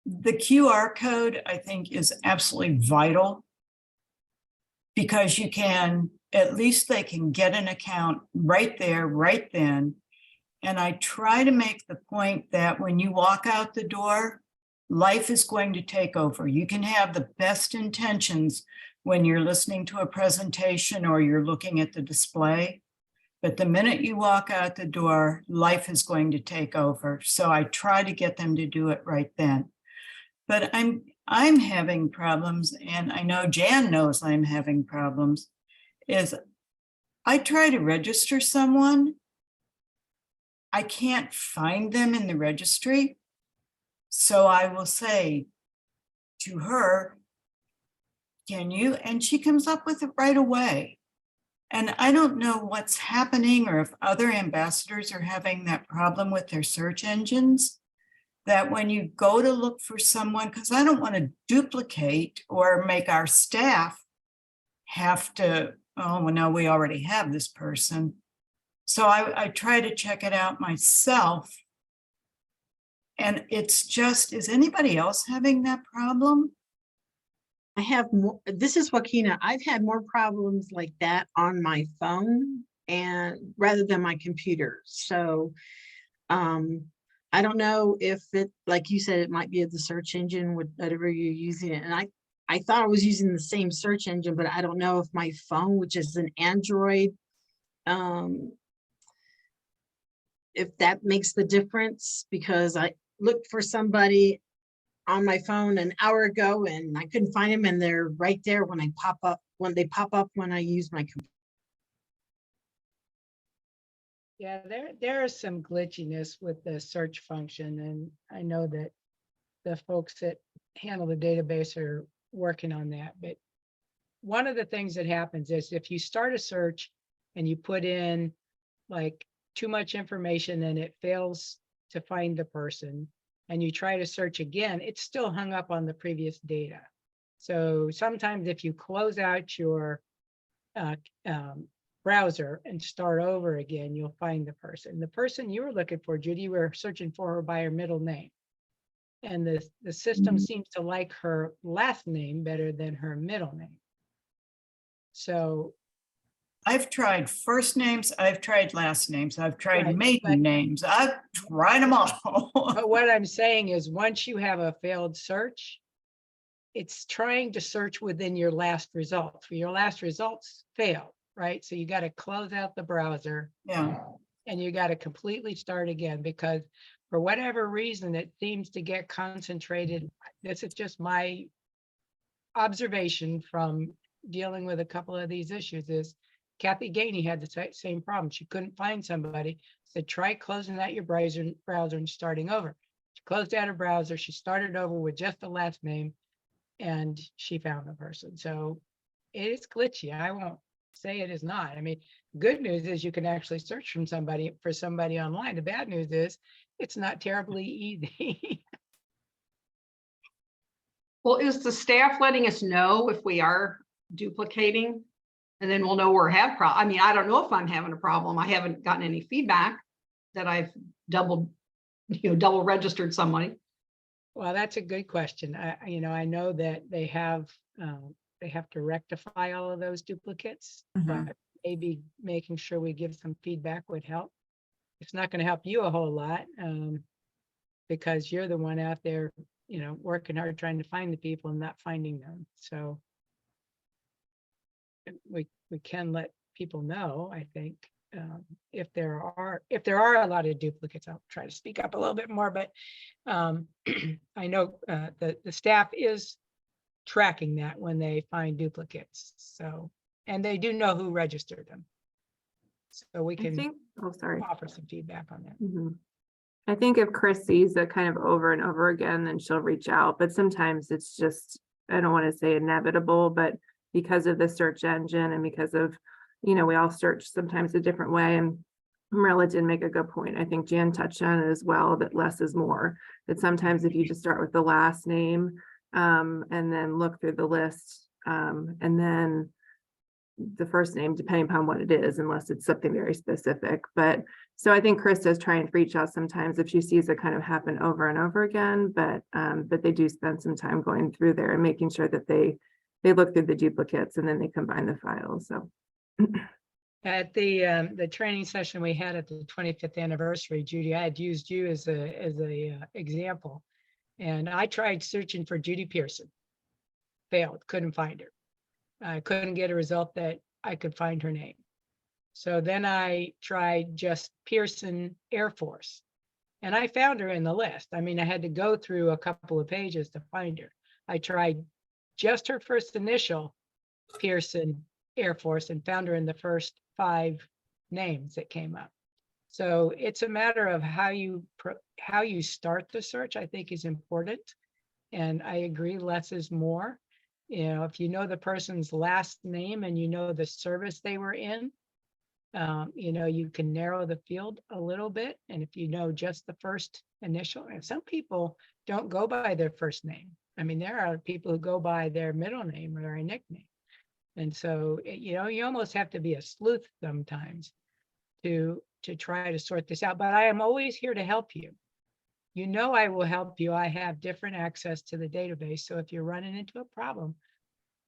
The QR code, I think, is absolutely vital because at least they can get an account right there, right then. And I try to make the point that when you walk out the door, life is going to take over. You can have the best intentions when you're listening to a presentation or you're looking at the display. But the minute you walk out the door, life is going to take over. So I try to get them to do it right then. But I'm having problems, and I know Jan knows I'm having problems, is I try to register someone. I can't find them in the registry. So I will say to her, can you? And she comes up with it right away. And I don't know what's happening or if other ambassadors are having that problem with their search engines, that when you go to look for someone, because I don't want to duplicate or make our staff have to, oh, well, no, we already have this person. So I try to check it out myself. And it's just, is anybody else having that problem? I have more, this is Joaquina. I've had more problems like that on my phone and rather than my computer. So I don't know if it, like you said, it might be the search engine, whatever you're using it. And I thought I was using the same search engine, but I don't know if my phone, which is an Android, if that makes the difference, because I looked for somebody on my phone an hour ago and I couldn't find them, and they're right there when they pop up when I use my computer. Yeah, there is some glitchiness with the search function, and I know that the folks that handle the database are working on that. But one of the things that happens is if you start a search and you put in like too much information and it fails to find the person, and you try to search again, it's still hung up on the previous data. So sometimes if you close out your browser and start over again, you'll find the person. The person you were looking for, Judy, you were searching for her by her middle name. And the system seems to like her last name better than her middle name. So, I've tried first names, I've tried last names, I've tried Right, maiden but- names, I've tried them all. but what I'm saying is, once you have a failed search, it's trying to search within your last results. Your last results failed, right? So you got to close out the browser Yeah, and you got to completely start again, because for whatever reason, it seems to get concentrated. This is just my observation from dealing with a couple of these issues. Is Kathy Gainey had the same problem. She couldn't find somebody. Said, try closing out your browser and starting over. She closed out her browser. She started over with just the last name, and she found the person. So it is glitchy. I won't say it is not. I mean, good news is you can actually search for somebody online. The bad news is it's not terribly easy. Well, is the staff letting us know if we are duplicating? And then we'll know we're I mean, I don't know if I'm having a problem. I haven't gotten any feedback that I've double registered somebody. Well, that's a good question. I know that they have to rectify all of those duplicates, Mhm. but maybe making sure we give some feedback would help. It's not going to help you a whole lot, because you're the one out there, working hard trying to find the people and not finding them. So we can let people know, I think, if there are a lot of duplicates. I'll try to speak up a little bit more, but I know the staff is tracking that when they find duplicates. So, and they do know who registered them. So we I can think, oh, sorry. offer some feedback on that. Mhm. I think if Chris sees it kind of over and over again, then she'll reach out. But sometimes it's just, I don't want to say inevitable, but because of the search engine and because of, we all search sometimes a different way. And Marilla did make a good point. I think Jan touched on it as well, that less is more. That sometimes if you just start with the last name, and then look through the list, and then the first name, depending upon what it is, unless it's something very specific. But so I think Chris does try and reach out sometimes if she sees it kind of happen over and over again, but they do spend some time going through there and making sure that they look through the duplicates and then they combine the files. So At the training session we had at the 25th anniversary, Judy, I had used you as a example, and I tried searching for Judy Pearson, failed, couldn't find her. I couldn't get a result that I could find her name. So then I tried just Pearson Air Force, and I found her in the list. I mean, I had to go through a couple of pages to find her. I tried just her first initial, Pearson Air Force, and found her in the first 5 names that came up. So it's a matter of how you start the search, I think, is important. And I agree, less is more. If you know the person's last name and you know the service they were in, you can narrow the field a little bit. And if you know just the first initial, and some people don't go by their first name. I mean, there are people who go by their middle name or their nickname. And so, you almost have to be a sleuth sometimes to try to sort this out. But I am always here to help you. I will help you. I have different access to the database. So if you're running into a problem,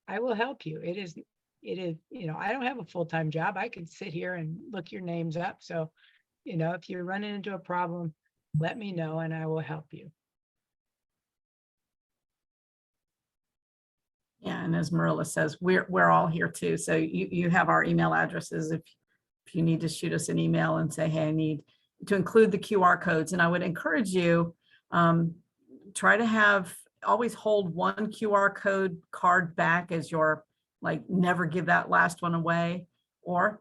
I will help you. It is, I don't have a full-time job. I can sit here and look your names up. So, if you're running into a problem, let me know and I will help you. Yeah, and as Marilla says, we're all here too. So you have our email addresses if you need to shoot us an email and say, hey, I need to include the QR codes. And I would encourage you, try to always hold one QR code card back as your, never give that last one away. Or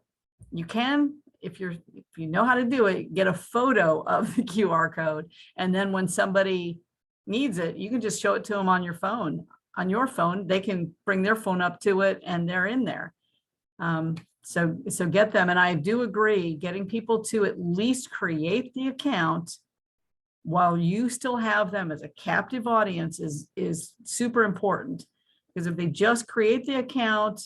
you can, if you know how to do it, get a photo of the QR code. And then when somebody needs it, you can just show it to them on your phone. On your phone, they can bring their phone up to it and they're in there. So get them. And I do agree, getting people to at least create the account while you still have them as a captive audience is super important. Because if they just create the account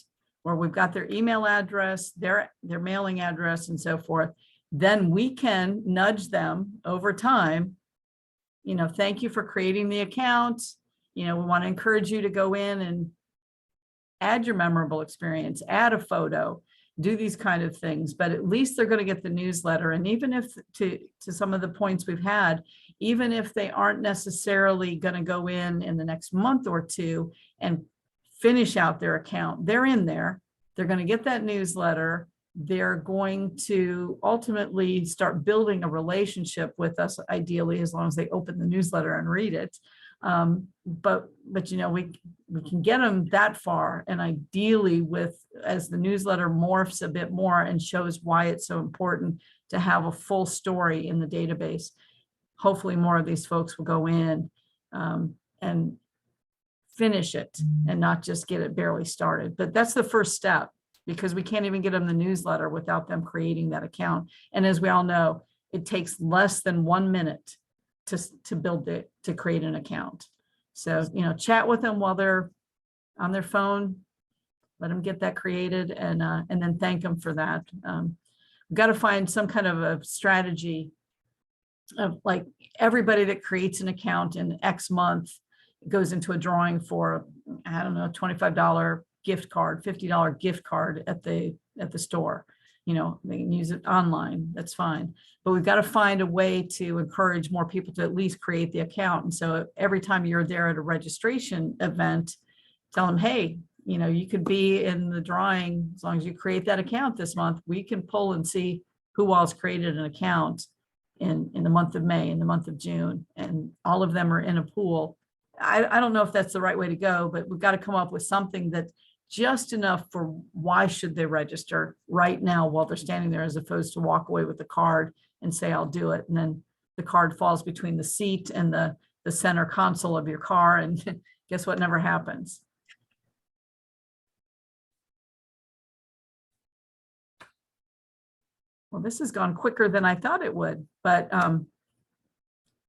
where we've got their email address, their mailing address and so forth, then we can nudge them over time thank you for creating the account. We want to encourage you to go in and add your memorable experience, add a photo, do these kind of things, but at least they're going to get the newsletter. And even if to some of the points we've had, even if they aren't necessarily going to go in the next month or two and finish out their account, they're in there, they're going to get that newsletter. They're going to ultimately start building a relationship with us, ideally, as long as they open the newsletter and read it. But we can get them that far, and ideally as the newsletter morphs a bit more and shows why it's so important to have a full story in the database, hopefully more of these folks will go in and finish it and not just get it barely started. But that's the first step, because we can't even get them the newsletter without them creating that account. And as we all know, it takes less than 1 minute to create an account. So, chat with them while they're on their phone, let them get that created, and then thank them for that. We've got to find some kind of a strategy of, like, everybody that creates an account in X month goes into a drawing for, I don't know, $25 gift card, $50 gift card at the store. They can use it online, that's fine. But we've got to find a way to encourage more people to at least create the account. And so every time you're there at a registration event, tell them, hey, you could be in the drawing as long as you create that account this month. We can pull and see who all's created an account in the month of May, in the month of June, and all of them are in a pool. I don't know if that's the right way to go, but we've got to come up with something that just enough for why should they register right now while they're standing there, as opposed to walk away with the card and say, I'll do it. And then the card falls between the seat and the center console of your car. And guess what never happens? Well, this has gone quicker than I thought it would, but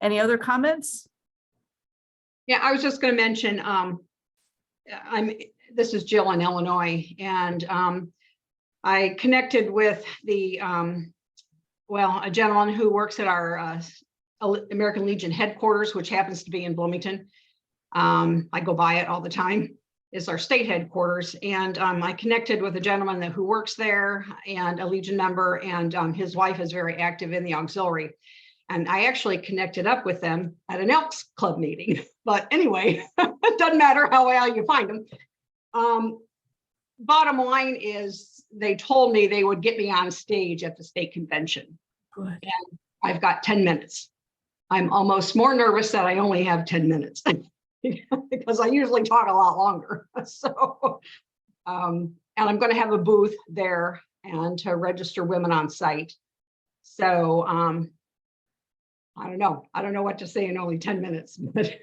any other comments? Yeah, I was just going to mention, this is Jill in Illinois, and I connected with a gentleman who works at our American Legion headquarters, which happens to be in Bloomington. I go by it all the time. It's our state headquarters, and I connected with a gentleman who works there, and a Legion member, and his wife is very active in the auxiliary. And I actually connected up with them at an Elks Club meeting. But anyway, it doesn't matter how well you find them. Bottom line is, they told me they would get me on stage at the state convention. Good. And I've got 10 minutes. I'm almost more nervous that I only have 10 minutes because I usually talk a lot longer. So, and I'm going to have a booth there and to register women on site. So, I don't know what to say in only 10 minutes. But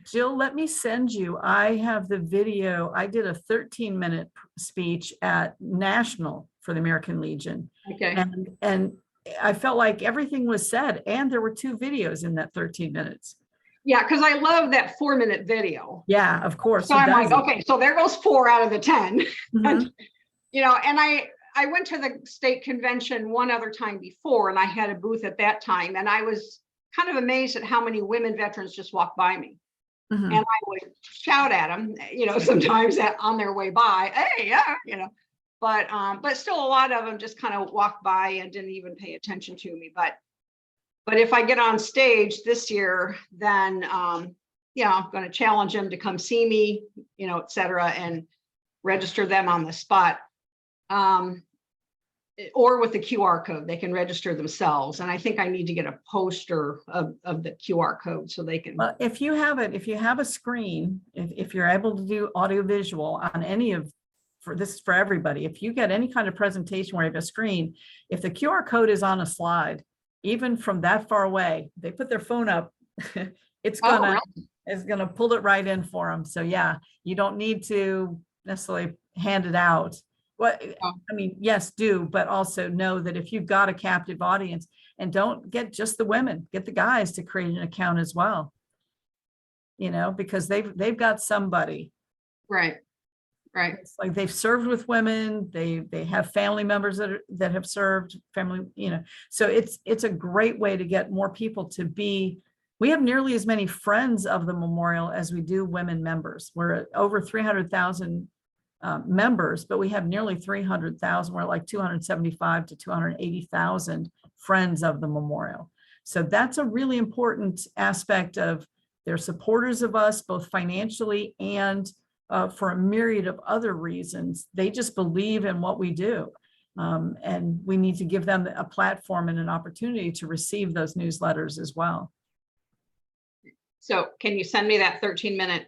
Jill, let me send you, I have the video. I did a 13-minute speech at National for the American Legion. okay. And I felt like everything was said, and there were 2 videos in that 13 minutes. Yeah, because I love that 4-minute video. Yeah, of course. So I'm like, okay, so there goes 4 out of the 10. Mhm. And, and I went to the state convention one other time before, and I had a booth at that time, and I was kind of amazed at how many women veterans just walked by me. Mhm. And I would shout at them, sometimes on their way by, hey, yeah, but still a lot of them just kind of walked by and didn't even pay attention to me. But if I get on stage this year, then, I'm going to challenge them to come see me, et cetera, and register them on the spot. Or with the QR code, they can register themselves. And I think I need to get a poster of the QR code so they can. Well, if you have a screen, if you're able to do audio visual on any of, this is for everybody, if you get any kind of presentation where you have a screen, if the QR code is on a slide, even from that far away, they put their phone up, it's gonna pull it right in for them. So yeah, you don't need to necessarily hand it out. I mean, yes, do, but also know that if you've got a captive audience, and don't get just the women, get the guys to create an account as well. Because they've got somebody. Right. It's like they've served with women, they have family members that have served, family, so it's a great way to get more people to be We have nearly as many friends of the memorial as we do women members. We're at over 300,000 members, but we have nearly 300,000. We're like 275 to 280,000 friends of the memorial. So that's a really important aspect of they're supporters of us, both financially and for a myriad of other reasons. They just believe in what we do. And we need to give them a platform and an opportunity to receive those newsletters as well. So can you send me that 13-minute?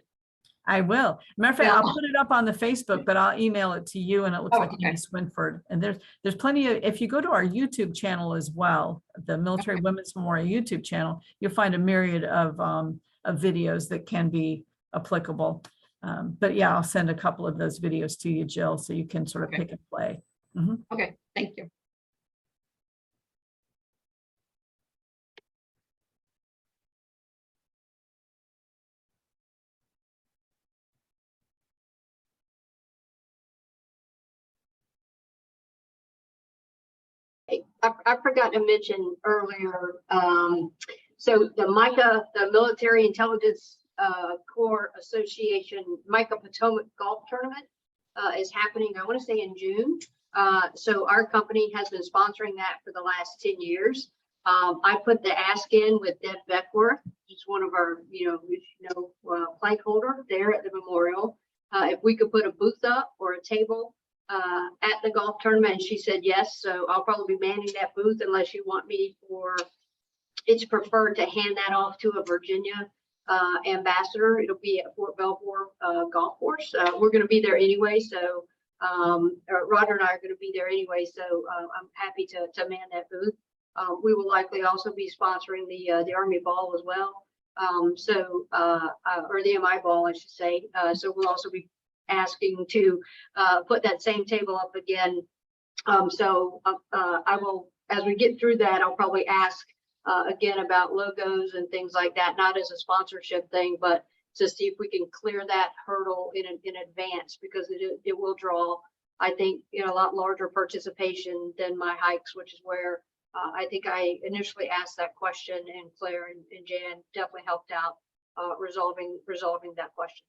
I will. Matter of fact, Yeah. I'll put it up on the Facebook, but I'll email it to you, and it looks Oh, like okay. Amy Swinford. And there's plenty of, if you go to our YouTube channel as well, the Military Women's Memorial YouTube channel, you'll find a myriad of videos that can be applicable. But yeah, I'll send a couple of those videos to you, Jill, so you can sort of Okay. pick and play. Okay, thank you. I forgot to mention earlier, so the MICA, the Military Intelligence Corps Association MICA Potomac Golf Tournament is happening, I want to say in June. So our company has been sponsoring that for the last 10 years. I put the ask in with Deb Beckworth. She's one of our, plank holder there at the memorial. If we could put a booth up or a table at the golf tournament, and she said yes. So I'll probably be manning that booth unless you want me for, it's preferred to hand that off to a Virginia ambassador. It'll be at Fort Belvoir Golf Course. We're going to be there anyway. So Roger and I are going to be there anyway. So I'm happy to man that booth. We will likely also be sponsoring the Army Ball as well. Or the MI Ball, I should say. So we'll also be asking to put that same table up again. I will, as we get through that, I'll probably ask again about logos and things like that, not as a sponsorship thing, but to see if we can clear that hurdle in advance, because it will draw, I think, a lot larger participation than my hikes, which is where I think I initially asked that question, and Claire and Jan definitely helped out resolving that question.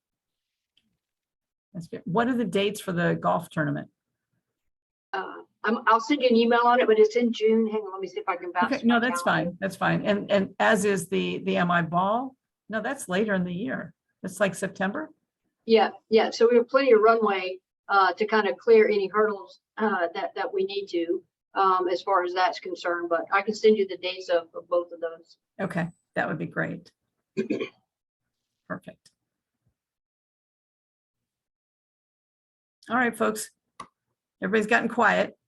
That's good. What are the dates for the golf tournament? I'll send you an email on it, but it's in June. Hang on, let me see if I can bounce. Okay, no, that's fine. That's fine. And as is the MI Ball. No, that's later in the year. It's like September. Yeah. So we have plenty of runway to kind of clear any hurdles that we need to as far as that's concerned. But I can send you the dates of both of those. Okay, that would be great. Perfect. All right, folks. Everybody's gotten quiet.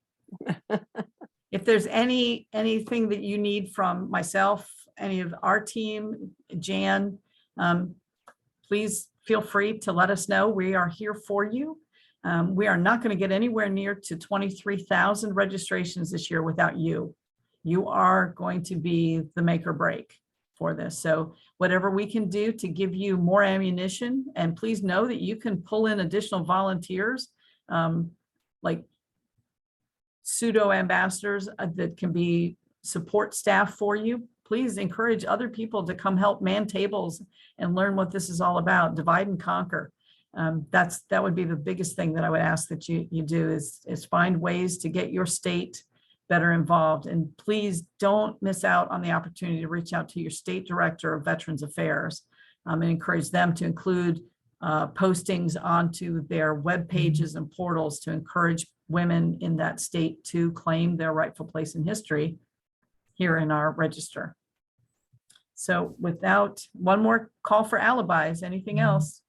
If there's anything that you need from myself, any of our team, Jan, please feel free to let us know. We are here for you. We are not going to get anywhere near to 23,000 registrations this year without you. You are going to be the make or break for this. So whatever we can do to give you more ammunition, and please know that you can pull in additional volunteers, like pseudo ambassadors that can be support staff for you. Please encourage other people to come help man tables and learn what this is all about. Divide and conquer. That would be the biggest thing that I would ask that you do is find ways to get your state better involved. And please don't miss out on the opportunity to reach out to your state director of Veterans Affairs and encourage them to include postings onto their web pages and portals to encourage women in that state to claim their rightful place in history here in our register. So without one more call for alibis, anything else?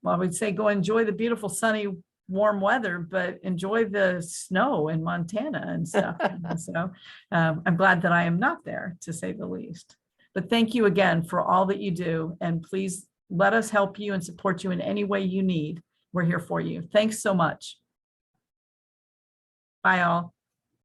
Well, I would say go enjoy the beautiful sunny warm weather, but enjoy the snow in Montana and stuff. And so I'm glad that I am not there, to say the least. But thank you again for all that you do. And please let us help you and support you in any way you need. We're here for you. Thanks so much. Bye all.